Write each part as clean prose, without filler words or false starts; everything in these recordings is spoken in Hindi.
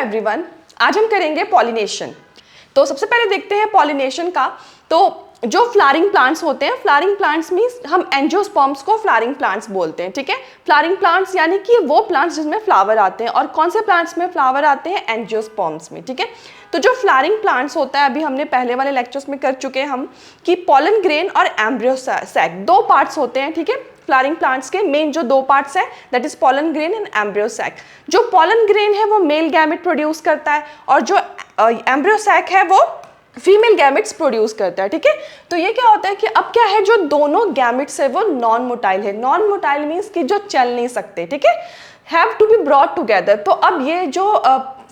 एवरीवन, आज हम करेंगे पॉलिनेशन। तो सबसे पहले देखते हैं पॉलिनेशन का। तो जो फ्लावरिंग प्लांट्स होते हैं, फ्लावरिंग प्लांट्स मींस हम एंजियोस्पर्म्स को फ्लावरिंग प्लांट्स बोलते हैं, ठीक है। फ्लावरिंग प्लांट्स यानी कि वो प्लांट्स जिसमें फ्लावर आते हैं, और कौन से प्लांट्स में फ्लावर आते हैं? एंजियोस्पर्म्स में, ठीक है। तो जो फ्लावरिंग प्लांट्स होता है, अभी हमने पहले वाले लेक्चर्स में कर चुके हैं हम कि पॉलन ग्रेन और एम्ब्रियो सैक दो पार्ट्स होते हैं, ठीक है। फ्लावरिंग प्लांट्स के मेन जो दो पार्ट्स है that is pollen grain and embryo sac. जो पॉलन ग्रेन है वो मेल गैमेट प्रोड्यूस करता है, और जो एम्ब्रियो सैक है वो फीमेल गैमेट्स प्रोड्यूस करता है, ठीक है। तो ये क्या होता है कि अब क्या है, जो दोनों गैमेट्स है वो नॉन मोटाइल है। नॉन मोटाइल मीन्स कि जो चल नहीं सकते, ठीक है, have to be brought together. तो अब ये जो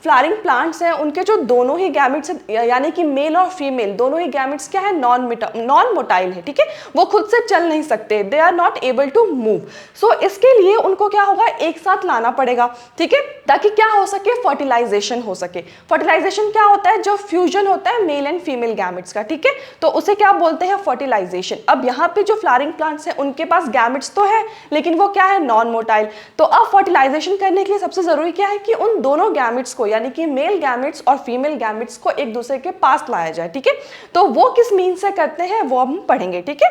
फ्लावरिंग प्लांट्स हैं उनके जो दोनों ही गैमेट्स यानी कि मेल और फीमेल दोनों ही गैमेट्स क्या है, नॉन मोटाइल है, ठीक है। वो खुद से चल नहीं सकते, they are not able to move. So इसके लिए उनको क्या होगा, एक साथ लाना पड़ेगा, ठीक है, ताकि क्या हो सके, फर्टिलाइजेशन हो सके। फर्टिलाइजेशन क्या होता है, जो फ्यूजन होता है मेल एंड फीमेल गैमेट्स का, ठीक है, तो उसे क्या बोलते हैं, फर्टिलाइजेशन। अब यहाँ पे जो फ्लावरिंग प्लांट्स हैं उनके पास गैमेट्स तो है, लेकिन वो क्या है, नॉन मोटाइल। तो अब फर्टिलाइजेशन करने के लिए सबसे जरूरी क्या है कि उन दोनों गैमेट्स को यानी कि मेल गैमेट्स और फीमेल गैमेट्स को एक दूसरे के पास लाया जाए, ठीक है। तो वो किस मीन से करते हैं वो हम पढ़ेंगे, ठीक है।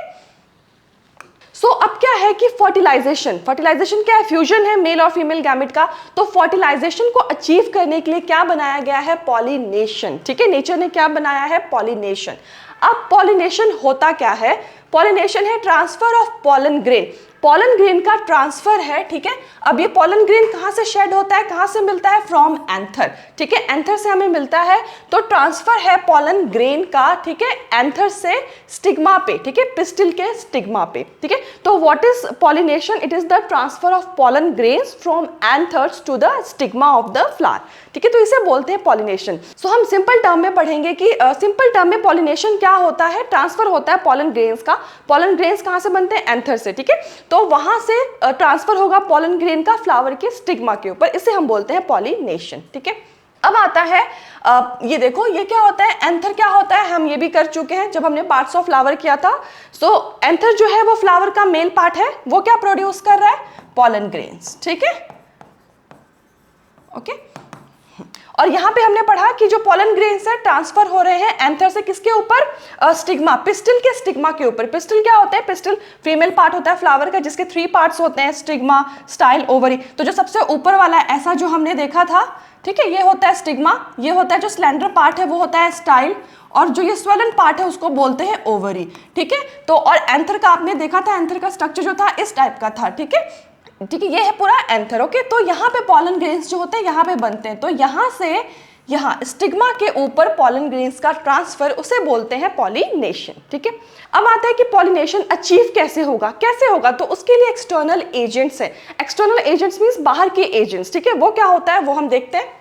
सो अब क्या है कि फर्टिलाइजेशन क्या है, फ्यूजन है मेल और फीमेल गैमेट का। तो फर्टिलाइजेशन को अचीव करने के लिए क्या बनाया गया है, पॉलिनेशन, ठीक है। नेचर ने क्या बनाया है, पॉलिनेशन। अब पॉलिनेशन होता क्या है, पॉलिनेशन है transfer of pollen grain. Pollen grain का ट्रांसफर है, ठीक है। अब ये पॉलन ग्रेन कहां से शेड होता है, कहां से मिलता है, फ्रॉम एंथर, ठीक है, एंथर से हमें मिलता है। तो ट्रांसफर है पॉलन ग्रेन का, ठीक है, एंथर से स्टिग्मा पे, ठीक है, पिस्टिल के स्टिग्मा पे, ठीक है। तो what is pollination, it is the transfer of pollen grains from anthers to the stigma of the flower, ठीक है। तो इसे बोलते हैं पॉलिनेशन। सो हम सिंपल टर्म में पढ़ेंगे कि सिंपल टर्म में पॉलिनेशन क्या होता है, ट्रांसफर होता है पॉलन ग्रेन्स का। पॉलन ग्रेन्स कहां से बनते हैं, एंथर से, ठीक है। तो वहां से ट्रांसफर होगा पॉलन ग्रेन का फ्लावर के स्टिग्मा के ऊपर, इसे हम बोलते हैं पॉलिनेशन, ठीक है। अब आता है ये देखो, ये क्या होता है, एंथर क्या होता है, हम ये भी कर चुके हैं जब हमने पार्ट्स ऑफ फ्लावर किया था। सो एंथर जो है वो फ्लावर का मेल पार्ट है, वो क्या प्रोड्यूस कर रहा है, पॉलन ग्रेन्स, ठीक है, ओके। और यहाँ पे हमने पढ़ा कि जो पॉलन ग्रेन्स है ट्रांसफर हो रहे हैं एंथर से किसके ऊपर, स्टिग्मा, पिस्टिल के स्टिग्मा के ऊपर। पिस्टिल क्या होता है, पिस्टिल फीमेल पार्ट होता है फ्लावर का, जिसके 3 पार्ट्स होते हैं, स्टिग्मा, स्टाइल, ओवरी। तो जो सबसे ऊपर वाला है ऐसा जो हमने देखा था, ठीक है, ये होता है स्टिग्मा, ये होता है जो स्लेंडर पार्ट है वो होता है स्टाइल, और जो ये स्वेलन पार्ट है उसको बोलते हैं ओवरी, ठीक है। तो और एंथर का आपने देखा था, एंथर का स्ट्रक्चर जो था इस टाइप का था, ठीक है, ठीक है, ये है पूरा एंथर, ओके। तो यहाँ पे पॉलन ग्रेन्स जो होते हैं यहाँ पे बनते हैं, तो यहाँ से यहाँ स्टिग्मा के ऊपर पॉलन ग्रेन्स का ट्रांसफर, उसे बोलते हैं पॉलिनेशन, ठीक है। अब आता है कि पॉलिनेशन अचीव कैसे होगा, तो उसके लिए एक्सटर्नल एजेंट्स है। एक्सटर्नल एजेंट्स मींस बाहर के एजेंट्स, ठीक है। वो क्या होता है वो हम देखते हैं।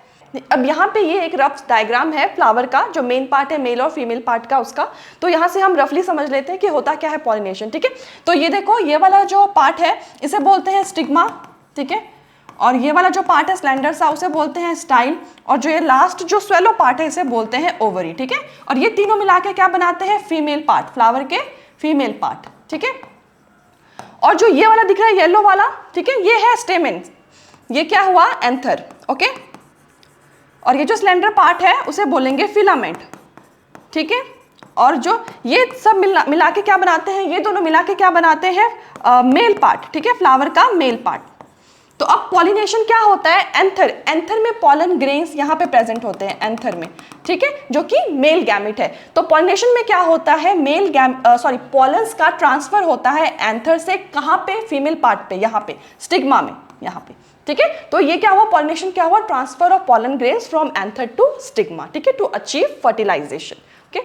अब यहाँ पे ये एक रफ डायग्राम है फ्लावर का, जो मेन पार्ट है मेल और फीमेल पार्ट का उसका। तो यहाँ से हम रफली समझ लेते हैं कि होता क्या है पॉलिनेशन, ठीक है। तो ये देखो, ये वाला जो पार्ट है इसे बोलते हैं स्टिग्मा, ठीक है, और ये वाला जो पार्ट है स्लेंडर सा उसे बोलते हैं स्टाइल, और जो ये लास्ट जो स्वेलो पार्ट है इसे बोलते हैं ओवरी, ठीक है। और ये तीनों मिला के क्या बनाते हैं, फीमेल पार्ट, फ्लावर के फीमेल पार्ट, ठीक है। और जो ये वाला दिख रहा है येलो वाला, ठीक है, ये है स्टेमेन, ये क्या हुआ, एंथर, ओके। और ये जो स्लेंडर पार्ट है उसे बोलेंगे फिलामेंट, ठीक है। और जो ये सब मिला के क्या बनाते हैं, ये दोनों मिला के क्या बनाते हैं, मेल पार्ट, ठीक है, फ्लावर का मेल पार्ट। तो अब पॉलिनेशन क्या होता है, एंथर में पॉलन ग्रेन्स यहाँ पे प्रेजेंट होते हैं एंथर में, ठीक है, जो कि मेल गैमेट है। तो पॉलिनेशन में क्या होता है, पॉलन्स का ट्रांसफर होता है एंथर से कहाँ पे, फीमेल पार्ट पे, यहाँ पे स्टिग्मा में, यहाँ पे, ठीक है। तो ये क्या हुआ, पॉलिनेशन क्या हुआ, transfer of pollen grains from anther to stigma, ठीक है, टू अचीव फर्टिलाइजेशन, ओके।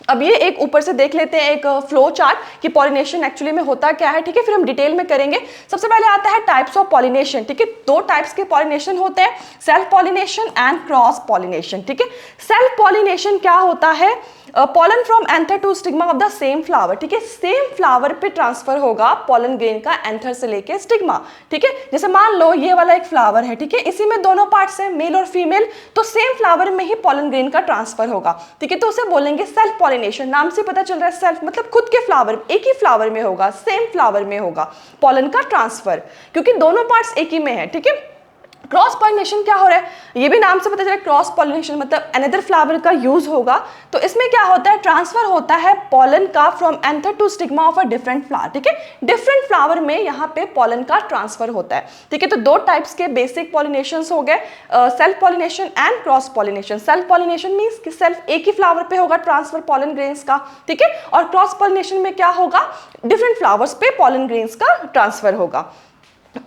अब ये एक ऊपर से देख लेते हैं एक फ्लो चार्ट कि पॉलिनेशन एक्चुअली में होता क्या है, ठीक है, फिर हम डिटेल में करेंगे। सबसे पहले आता है टाइप्स ऑफ पॉलिनेशन, ठीक है। 2 टाइप्स के पॉलिनेशन होते हैं, self pollination and cross pollination, ठीक है। सेल्फ पॉलिनेशन क्या होता है, pollen from anther to stigma of the same flower, ठीक है, सेम फ्लावर पे ट्रांसफर होगा पॉलन ग्रेन का एंथर से लेके स्टिग्मा, ठीक है। जैसे मान लो ये वाला एक फ्लावर है, ठीक है, इसी में दोनों पार्ट्स हैं मेल और फीमेल, तो सेम फ्लावर में ही पॉलन ग्रेन का ट्रांसफर होगा, ठीक है। तो उसे बोलेंगे सेल्फ पॉलिनेशन, नाम से पता चल रहा है सेल्फ मतलब खुद के फ्लावर, एक ही फ्लावर में होगा, सेम फ्लावर में होगा पॉलन का ट्रांसफर, क्योंकि दोनों पार्ट्स एक ही में है, ठीक है। क्रॉस पॉलिनेशन क्या हो रहा है, ये भी नाम से पता चला, क्रॉस पॉलिनेशन मतलब अनदर फ्लावर का यूज होगा। तो इसमें क्या होता है, ट्रांसफर होता है पॉलन का from anther to stigma of a different flower, ठीक है। डिफरेंट फ्लावर में यहाँ पे पॉलन का ट्रांसफर होता है, ठीक है। तो दो टाइप्स के बेसिक पॉलिनेशन हो गए, self pollination and cross pollination. Self pollination means कि सेल्फ एक ही फ्लावर पे होगा ट्रांसफर पॉलन ग्रेन्स का, ठीक है। और क्रॉस पॉलिनेशन में क्या होगा, डिफरेंट फ्लावर्स पे पॉलन ग्रेन्स का ट्रांसफर होगा।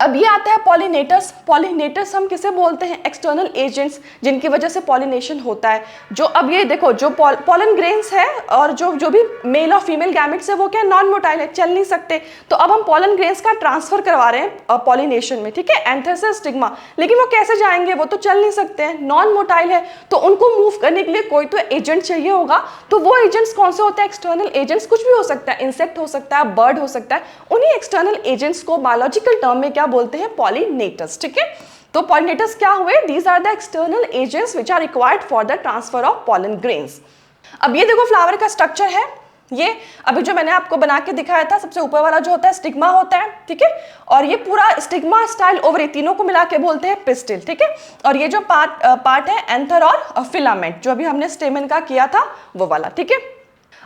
अब ये आता है पॉलिनेटर्स। पॉलिनेटर्स हम किसे बोलते हैं, एक्सटर्नल एजेंट्स जिनकी वजह से पॉलिनेशन होता है। जो अब ये देखो, जो पॉलन ग्रेन्स है और जो भी मेल और फीमेल गैमेट्स है वो क्या नॉन मोटाइल है, चल नहीं सकते। तो अब हम पॉलन ग्रेन्स का ट्रांसफर करवा रहे हैं पॉलिनेशन में, ठीक है, एंथर से स्टिग्मा। लेकिन वो कैसे जाएंगे, वो तो चल नहीं सकते हैं, नॉन मोटाइल है। तो उनको मूव करने के लिए कोई तो एजेंट चाहिए होगा। तो वो एजेंट्स कौन से होते हैं, एक्सटर्नल एजेंट्स। कुछ भी हो सकता है, इंसेक्ट हो सकता है, बर्ड हो सकता है। उन्हीं एक्सटर्नल एजेंट्स को बायोलॉजिकल टर्म में क्या बोलते हैं, पॉलिनेटर्स, ठीक है। तो पॉलिनेटर्स क्या हुए, these are the external agents which are required for the transfer of pollen grains. अब ये देखो फ्लावर का स्ट्रक्चर है, ये अभी जो मैंने आपको बना के दिखाया था, सबसे ऊपर वाला जो होता है स्टिग्मा होता है, ठीक है। और ये पूरा स्टिग्मा, स्टाइल, ओवरी तीनों को मिला के बोलते हैं पिस्टिल, ठीक है। और ये जो पार्ट है एंथर और फिलामेंट, जो अभी हमने स्टेमन का किया था वो वाला, ठीक है।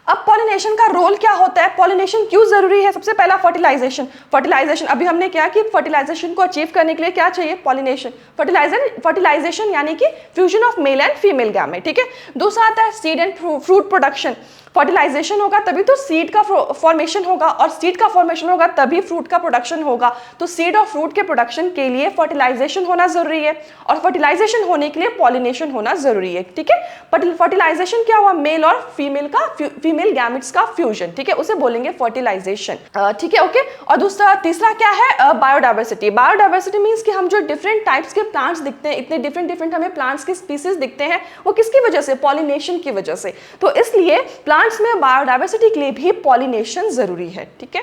अब पॉलिनेशन का रोल क्या होता है, पॉलिनेशन क्यों जरूरी है। सबसे पहला फर्टिलाइजेशन। फर्टिलाइजेशन अभी हमने क्या कि फर्टिलाइजेशन को अचीव करने के लिए क्या चाहिए, पॉलिनेशन। फर्टिलाइजेशन यानी कि fusion of male and female gamete, ठीक है। दूसरा आता है seed and fruit production. Fertilisation होगा तभी तो सीड का फॉर्मेशन होगा, और सीड का फॉर्मेशन होगा तभी फ्रूट का प्रोडक्शन होगा। तो सीड और फ्रूट के प्रोडक्शन के लिए फर्टिलाइजेशन होना जरूरी है, और फर्टिलाइजेशन होने के लिए पॉलिनेशन होना जरूरी है, ठीक है। फर्टिलाइजेशन क्या हुआ, मेल और फीमेल गैमेट्स का फ्यूजन, ठीक है, उसे बोलेंगे फर्टिलाइजेशन, ठीक है, ओके। और तीसरा क्या है, बायोडाइवर्सिटी। बायोडाइवर्सिटी मीन्स कि हम जो डिफरेंट टाइप्स के प्लांट्स दिखते हैं, इतने डिफरेंट हमें प्लांट्स के स्पीसीज दिखते हैं, वो किसकी वजह से, पॉलिनेशन की वजह से। तो इसलिए प्लांट्स में बायोडाइवर्सिटी के लिए भी पॉलिनेशन जरूरी है, ठीक है।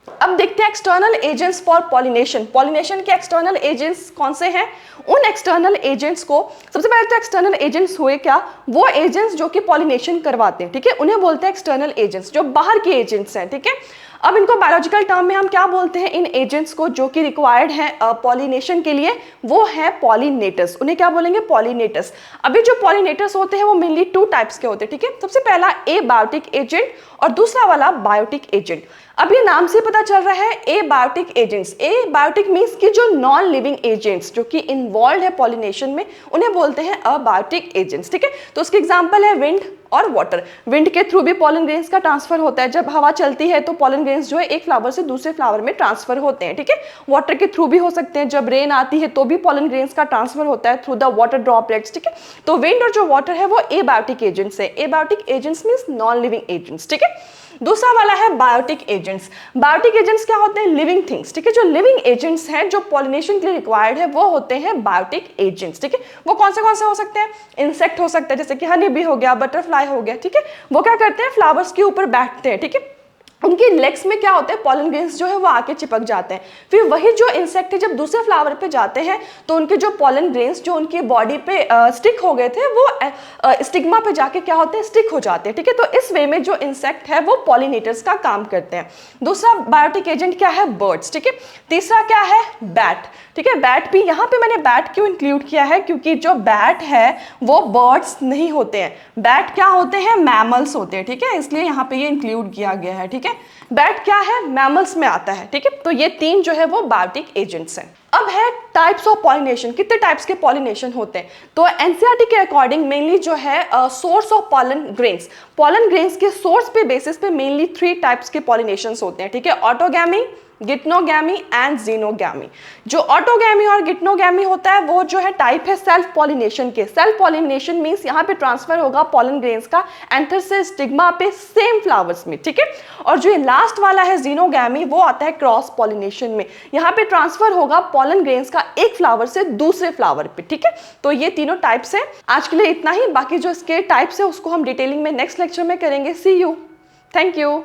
अब देखते हैं external agents for pollination. Pollination के एक्सटर्नल एजेंट्स कौन से हैं। उन एक्सटर्नल एजेंट्स को, सबसे पहले तो एक्सटर्नल एजेंट्स हुए क्या, वो एजेंट्स जो कि पॉलिनेशन करवाते हैं, ठीक है, उन्हें बोलते हैं एक्सटर्नल एजेंट्स, जो बाहर के एजेंट्स हैं, ठीक है। अब इनको बायोलॉजिकल टर्म में हम क्या बोलते हैं, इन एजेंट्स को जो कि रिक्वायर्ड है पॉलिनेशन के लिए, वो है पॉलिनेटर्स। उन्हें क्या बोलेंगे, पॉलिनेटर्स। अभी जो पॉलिनेटर्स होते हैं वो मेनली 2 टाइप्स के होते हैं, ठीक है। सबसे पहला एबायोटिक एजेंट और दूसरा वाला बायोटिक एजेंट। अब ये नाम से पता चल रहा है एबायोटिक एजेंट्स। एबायोटिक मीन्स कि जो नॉन लिविंग एजेंट्स जो कि इन्वॉल्व है पॉलिनेशन में, उन्हें बोलते हैं अबायोटिक एजेंट्स, ठीक है। तो उसके एग्जांपल है विंड और वाटर। विंड के थ्रू भी पॉलन ग्रेन्स का ट्रांसफर होता है, जब हवा चलती है तो पॉलन ग्रेन्स जो है एक फ्लावर से दूसरे फ्लावर में ट्रांसफर होते हैं, ठीक है। वाटर के थ्रू भी हो सकते हैं, जब रेन आती है तो भी पॉलन ग्रेन्स का ट्रांसफर होता है थ्रू द वाटर ड्रॉपलेट्स, ठीक है। तो विंड और जो वाटर है वो एबायोटिक एजेंट्स है। Abiotic agents means non living agents, ठीक है। दूसरा वाला है बायोटिक एजेंट्स। बायोटिक एजेंट्स क्या होते हैं, लिविंग थिंग्स, ठीक है। जो लिविंग एजेंट्स हैं जो पॉलिनेशन के लिए रिक्वायर्ड है वो होते हैं बायोटिक एजेंट्स, ठीक है। वो कौन से हो सकते हैं, इंसेक्ट हो सकते हैं, जैसे कि हनी बी हो गया, बटरफ्लाई हो गया, ठीक है। वो क्या करते हैं, फ्लावर्स के ऊपर बैठते हैं, ठीक है। उनकी लेग्स में क्या होता है, पॉलन ग्रेन्स जो है वो आके चिपक जाते हैं। फिर वही जो इंसेक्ट है जब दूसरे फ्लावर पे जाते हैं तो उनके जो पॉलन ग्रेन्स जो उनकी बॉडी पे स्टिक हो गए थे वो स्टिग्मा पे जाके क्या होते हैं, स्टिक हो जाते हैं, ठीक है। तो इस वे में जो इंसेक्ट है वो पॉलिनेटर्स का काम करते हैं। दूसरा बायोटिक एजेंट क्या है, बर्ड्स, ठीक है। तीसरा क्या है, बैट, ठीक है। बैट भी, यहाँ पे मैंने बैट क्यों इंक्लूड किया है, क्योंकि जो बैट है वो बर्ड्स नहीं होते हैं। बैट क्या होते हैं, मैमल्स होते हैं, ठीक है, इसलिए यहाँ पे ये इंक्लूड किया गया है, ठीक है। बैट क्या है, मैमल्स में आता है, ठीक है। तो ये 3 जो है वो बायोटिक एजेंट्स हैं। अब है टाइप्स ऑफ पॉलिनेशन, कितने टाइप्स के पॉलिनेशन होते हैं। तो एनसीईआरटी के अकॉर्डिंग मेनली जो है सोर्स ऑफ पॉलन ग्रेन्स के सोर्स पे बेसिस पे मेनली 3 टाइप्स के पॉलिनेशंस होते हैं, ठीक है। Autogamy, geitonogamy and xenogamy. जो ऑटोगैमी और गिटनोगैमी होता है वो जो है टाइप है सेल्फ पॉलिनेशन के। सेल्फ पॉलिनेशन मींस यहाँ पे ट्रांसफर होगा पॉलन ग्रेन्स का एंथर से स्टिग्मा पे सेम फ्लावर्स में, ठीक है। और जो लास्ट वाला है जीनोगैमी, वो आता है क्रॉस पॉलिनेशन में। यहाँ पे ट्रांसफर होगा पॉलन ग्रेन्स का एक फ्लावर से दूसरे फ्लावर पे, ठीक है। तो ये तीनों टाइप्स है। आज के लिए इतना ही, बाकी जो इसके टाइप्स है उसको हम डिटेलिंग में नेक्स्ट लेक्चर में करेंगे। सी यू, थैंक यू।